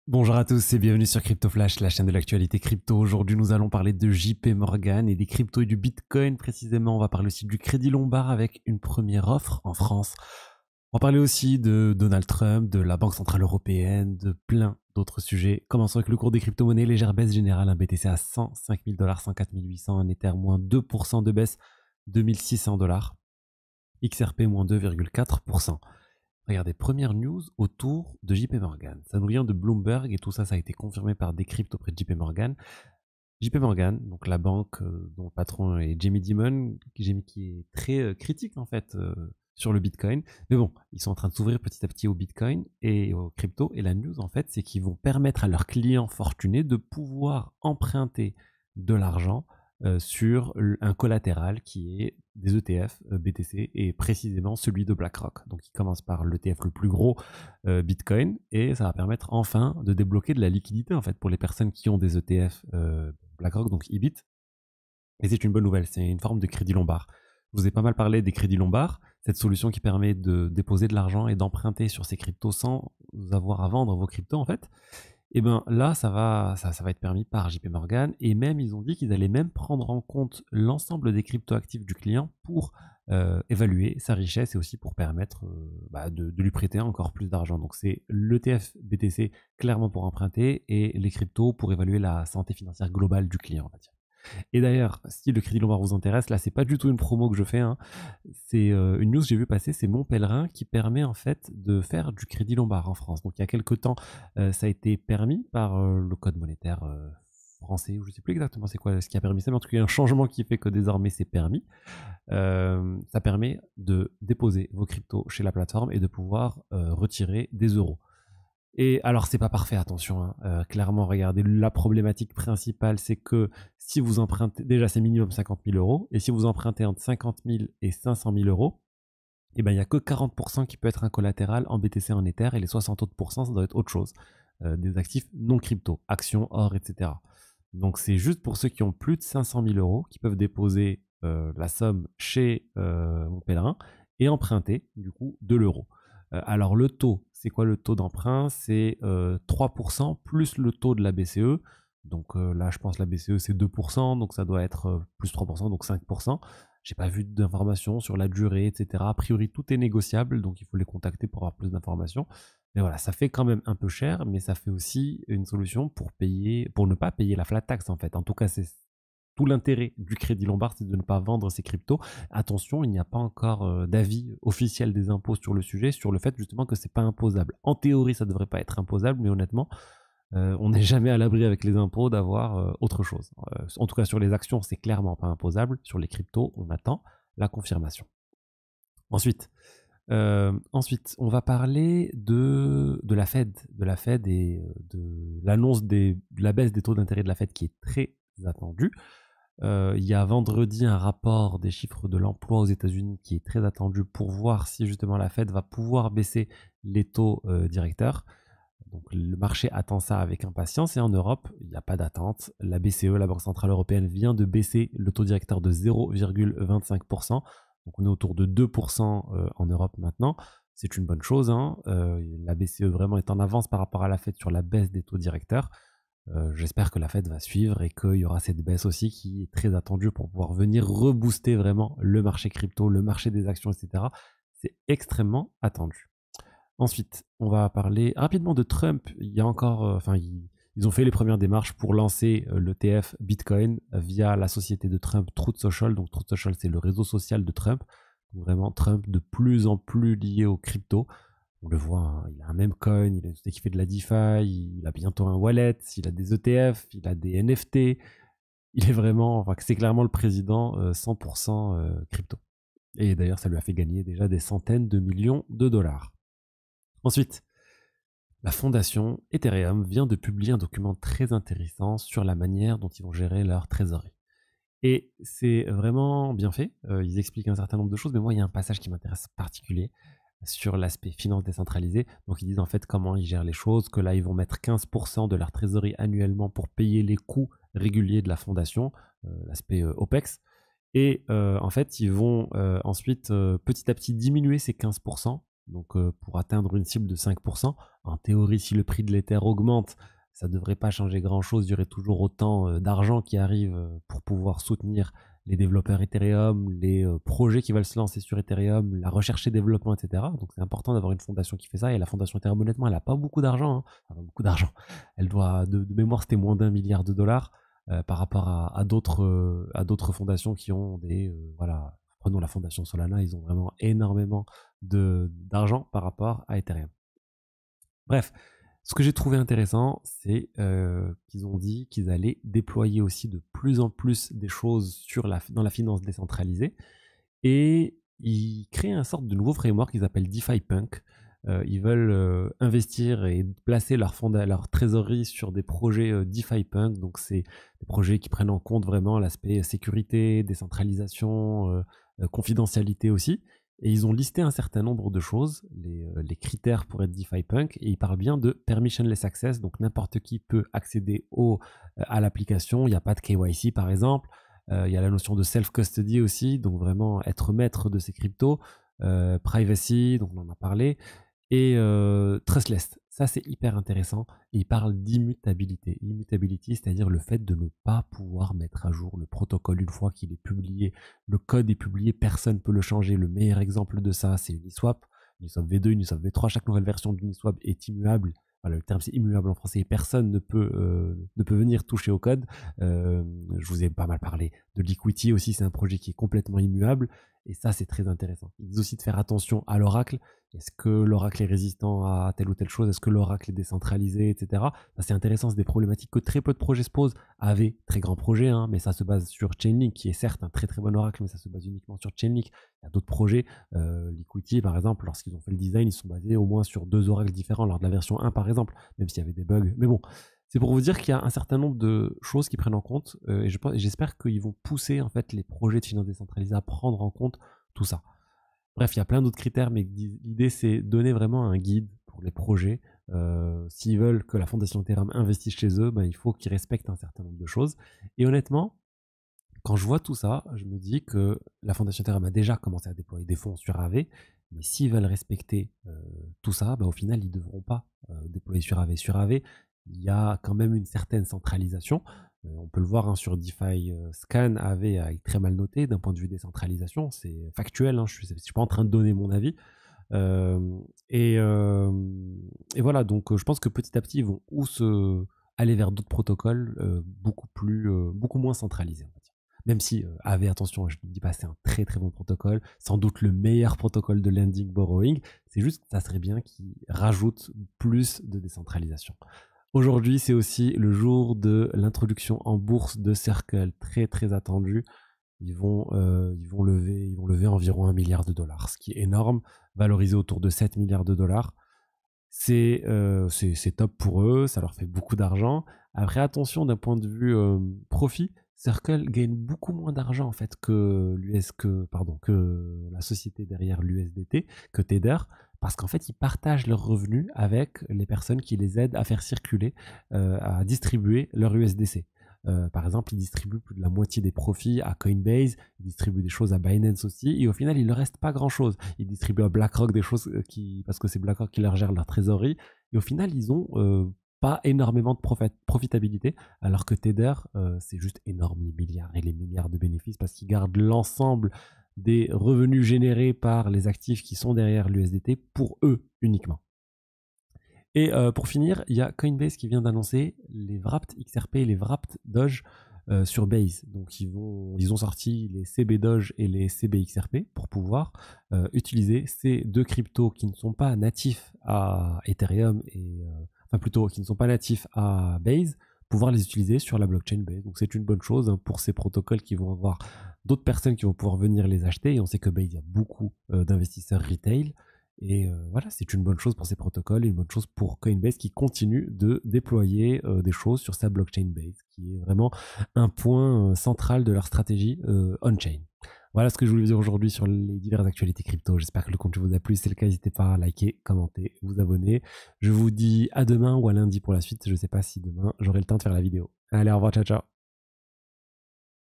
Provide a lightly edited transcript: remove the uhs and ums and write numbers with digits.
Bonjour à tous et bienvenue sur Crypto Flash, la chaîne de l'actualité crypto. Aujourd'hui, nous allons parler de JP Morgan et des cryptos et du Bitcoin précisément. On va parler aussi du Crédit Lombard avec une première offre en France. On va parler aussi de Donald Trump, de la Banque Centrale Européenne, de plein d'autres sujets. Commençons avec le cours des crypto-monnaies. Légère baisse générale, un BTC à 105 000 $, 104 800, un Ether moins 2% de baisse, 2600 $. XRP moins 2,4%. Regardez, première news autour de JP Morgan. Ça nous vient de Bloomberg et tout ça, ça a été confirmé par Decrypt auprès de JP Morgan. JP Morgan, donc la banque dont le patron est Jamie Dimon, Jamie qui est très critique en fait sur le Bitcoin. Mais bon, ils sont en train de s'ouvrir petit à petit au Bitcoin et au crypto. Et la news en fait, c'est qu'ils vont permettre à leurs clients fortunés de pouvoir emprunter de l'argent sur un collatéral qui est des ETF BTC et précisément celui de BlackRock. Donc il commence par l'ETF le plus gros Bitcoin et ça va permettre enfin de débloquer de la liquidité en fait pour les personnes qui ont des ETF BlackRock, donc IBIT. Et c'est une bonne nouvelle, c'est une forme de crédit lombard. Je vous ai pas mal parlé des crédits lombards, cette solution qui permet de déposer de l'argent et d'emprunter sur ces cryptos sans avoir à vendre vos cryptos en fait. Et bien là, ça va être permis par JP Morgan. Et même, ils ont dit qu'ils allaient même prendre en compte l'ensemble des cryptoactifs du client pour évaluer sa richesse et aussi pour permettre de lui prêter encore plus d'argent. Donc c'est l'ETF BTC clairement pour emprunter et les cryptos pour évaluer la santé financière globale du client, on va dire. Et d'ailleurs, si le crédit lombard vous intéresse, là, c'est pas du tout une promo que je fais, hein. C'est une news que j'ai vu passer, c'est Mon Pèlerin qui permet en fait de faire du crédit lombard en France. Donc il y a quelques temps, ça a été permis par le code monétaire français, ou je sais plus exactement c'est quoi ce qui a permis ça, mais en tout cas il y a un changement qui fait que désormais c'est permis. Ça permet de déposer vos cryptos chez la plateforme et de pouvoir retirer des euros. Et alors, c'est pas parfait, attention, hein. Clairement, regardez, la problématique principale, c'est que si vous empruntez, déjà c'est minimum 50 000 euros, et si vous empruntez entre 50 000 et 500 000 euros, eh ben, il n'y a que 40% qui peut être un collatéral en BTC, en Ether, et les 60 autres pourcents, ça doit être autre chose. Des actifs non crypto, actions, or, etc. Donc, c'est juste pour ceux qui ont plus de 500 000 euros qui peuvent déposer la somme chez Mon Pèlerin et emprunter, du coup, de l'euro. Alors le taux, c'est quoi le taux d'emprunt? C'est 3% plus le taux de la BCE. Donc là, je pense que la BCE, c'est 2%, donc ça doit être plus 3%, donc 5%. J'ai pas vu d'informations sur la durée, etc. A priori, tout est négociable, donc il faut les contacter pour avoir plus d'informations. Mais voilà, ça fait quand même un peu cher, mais ça fait aussi une solution pour payer, pour ne pas payer la flat tax en fait. En tout cas, c'est tout l'intérêt du crédit lombard, c'est de ne pas vendre ces cryptos. Attention, il n'y a pas encore d'avis officiel des impôts sur le sujet, sur le fait justement que c'est pas imposable. En théorie, ça devrait pas être imposable, mais honnêtement, on n'est jamais à l'abri avec les impôts d'avoir autre chose. En tout cas, sur les actions, c'est clairement pas imposable. Sur les cryptos, on attend la confirmation. Ensuite, on va parler de la Fed et de l'annonce de la baisse des taux d'intérêt de la Fed qui est très attendue. Il y a vendredi un rapport des chiffres de l'emploi aux États-Unis qui est très attendu pour voir si justement la Fed va pouvoir baisser les taux directeurs. Donc le marché attend ça avec impatience et en Europe, il n'y a pas d'attente. La BCE, la Banque Centrale Européenne, vient de baisser le taux directeur de 0,25%. Donc on est autour de 2% en Europe maintenant. C'est une bonne chose, hein. La BCE vraiment est en avance par rapport à la Fed sur la baisse des taux directeurs. J'espère que la Fed va suivre et qu'il y aura cette baisse aussi qui est très attendue pour pouvoir venir rebooster vraiment le marché crypto, le marché des actions, etc. C'est extrêmement attendu. Ensuite, on va parler rapidement de Trump. Il y a encore, ils ont fait les premières démarches pour lancer l'ETF Bitcoin via la société de Trump, Truth Social. Donc Truth Social, c'est le réseau social de Trump. Donc, vraiment, Trump de plus en plus lié aux cryptos. On le voit, hein, il a un même coin, il a une société qui fait de la DeFi, il a bientôt un wallet, il a des ETF, il a des NFT. Il est vraiment, enfin, c'est clairement le président 100% crypto. Et d'ailleurs, ça lui a fait gagner déjà des centaines de millions de dollars. Ensuite, la fondation Ethereum vient de publier un document très intéressant sur la manière dont ils vont gérer leur trésorerie. Et c'est vraiment bien fait. Ils expliquent un certain nombre de choses, mais moi, il y a un passage qui m'intéresse particulier sur l'aspect finance décentralisée. Donc, ils disent en fait comment ils gèrent les choses, que là, ils vont mettre 15% de leur trésorerie annuellement pour payer les coûts réguliers de la fondation, l'aspect OPEX. Et en fait, ils vont ensuite petit à petit diminuer ces 15% Donc pour atteindre une cible de 5%, en théorie, si le prix de l'Ether augmente, ça ne devrait pas changer grand-chose. Il y aurait toujours autant d'argent qui arrive pour pouvoir soutenir les développeurs Ethereum, les projets qui veulent se lancer sur Ethereum, la recherche et développement, etc. Donc c'est important d'avoir une fondation qui fait ça. Et la fondation Ethereum, honnêtement, elle n'a pas beaucoup d'argent. Hein. Enfin, beaucoup d'argent. Elle doit, de mémoire, c'était moins d'1 milliard de dollars par rapport à d'autres fondations qui ont des... voilà, prenons la fondation Solana, ils ont vraiment énormément d'argent par rapport à Ethereum. Bref, ce que j'ai trouvé intéressant, c'est qu'ils ont dit qu'ils allaient déployer aussi de plus en plus des choses dans la finance décentralisée. Et ils créent un sorte de nouveau framework qu'ils appellent DeFi Punk. Ils veulent investir et placer leur trésorerie sur des projets DeFi Punk. Donc, c'est des projets qui prennent en compte vraiment l'aspect sécurité, décentralisation, confidentialité aussi. Et ils ont listé un certain nombre de choses, les critères pour être DeFi Punk, et ils parlent bien de permissionless access, donc n'importe qui peut accéder à l'application, il n'y a pas de KYC par exemple, il y a la notion de self-custody aussi, donc vraiment être maître de ses cryptos, privacy, donc on en a parlé, et trustless. Ça, c'est hyper intéressant. Et il parle d'immutabilité. Immutability, c'est-à-dire le fait de ne pas pouvoir mettre à jour le protocole une fois qu'il est publié. Le code est publié, personne ne peut le changer. Le meilleur exemple de ça, c'est Uniswap. Uniswap V2, Uniswap V3, chaque nouvelle version d'Uniswap est immuable. Voilà, le terme c'est immuable en français et personne ne peut venir toucher au code. Je vous ai pas mal parlé de Liquidity aussi, c'est un projet qui est complètement immuable. Et ça, c'est très intéressant. Ils disent aussi de faire attention à l'oracle. Est-ce que l'oracle est résistant à telle ou telle chose? Est-ce que l'oracle est décentralisé, etc. Ça, c'est intéressant, c'est des problématiques que très peu de projets se posent. AV, très grand projet, hein, mais ça se base sur Chainlink, qui est certes un très très bon oracle, mais ça se base uniquement sur Chainlink. Il y a d'autres projets, Liquidity par exemple, lorsqu'ils ont fait le design, ils sont basés au moins sur 2 oracles différents lors de la version 1 par exemple, même s'il y avait des bugs. Mais bon, c'est pour vous dire qu'il y a un certain nombre de choses qu'ils prennent en compte et j'espère qu'ils vont pousser en fait les projets de finance décentralisée à prendre en compte tout ça. Bref, il y a plein d'autres critères, mais l'idée c'est donner vraiment un guide pour les projets. S'ils veulent que la fondation Ethereum investisse chez eux, il faut qu'ils respectent un certain nombre de choses. Et honnêtement, quand je vois tout ça, je me dis que la fondation Ethereum a déjà commencé à déployer des fonds sur AV, mais s'ils veulent respecter tout ça, au final, ils ne devront pas déployer sur AV. Sur AV, il y a quand même une certaine centralisation. On peut le voir sur DeFi Scan, AV est très mal noté d'un point de vue décentralisation. C'est factuel, je ne suis pas en train de donner mon avis. Et voilà, donc je pense que petit à petit, ils vont aller vers d'autres protocoles beaucoup moins centralisés, on va dire. Même si AV, attention, je ne dis pas c'est un très très bon protocole, sans doute le meilleur protocole de lending borrowing, c'est juste que ça serait bien qu'ils rajoutent plus de décentralisation. Aujourd'hui, c'est aussi le jour de l'introduction en bourse de Circle, très très attendu. Ils vont lever environ 1 milliard de dollars, ce qui est énorme, valorisé autour de 7 milliards de dollars. C'est top pour eux, ça leur fait beaucoup d'argent. Après, attention, d'un point de vue profit, Circle gagne beaucoup moins d'argent en fait que la société derrière l'USDT, que Tether, parce qu'en fait, ils partagent leurs revenus avec les personnes qui les aident à faire circuler, à distribuer leur USDC. Par exemple, ils distribuent plus de la moitié des profits à Coinbase, ils distribuent des choses à Binance aussi, et au final, il ne leur reste pas grand-chose. Ils distribuent à BlackRock des choses parce que c'est BlackRock qui leur gère leur trésorerie, et au final, ils ont pas énormément de profitabilité, alors que Tether, c'est juste énorme, les milliards et les milliards de bénéfices, parce qu'ils gardent l'ensemble des revenus générés par les actifs qui sont derrière l'USDT pour eux uniquement. Et pour finir, il y a Coinbase qui vient d'annoncer les Wrapped XRP et les Wrapped Doge sur Base. Donc ils ont sorti les CB Doge et les CB XRP pour pouvoir utiliser ces deux cryptos qui ne sont pas natifs à Ethereum enfin plutôt qui ne sont pas natifs à Base, pouvoir les utiliser sur la blockchain Base. Donc c'est une bonne chose pour ces protocoles qui vont avoir d'autres personnes qui vont pouvoir venir les acheter. Et on sait que Base, il y a beaucoup d'investisseurs retail. Et voilà, c'est une bonne chose pour ces protocoles et une bonne chose pour Coinbase qui continue de déployer des choses sur sa blockchain Base, qui est vraiment un point central de leur stratégie on-chain. Voilà ce que je voulais vous dire aujourd'hui sur les diverses actualités crypto. J'espère que le contenu vous a plu. Si c'est le cas, n'hésitez pas à liker, commenter, vous abonner. Je vous dis à demain ou à lundi pour la suite. Je ne sais pas si demain j'aurai le temps de faire la vidéo. Allez, au revoir, ciao, ciao.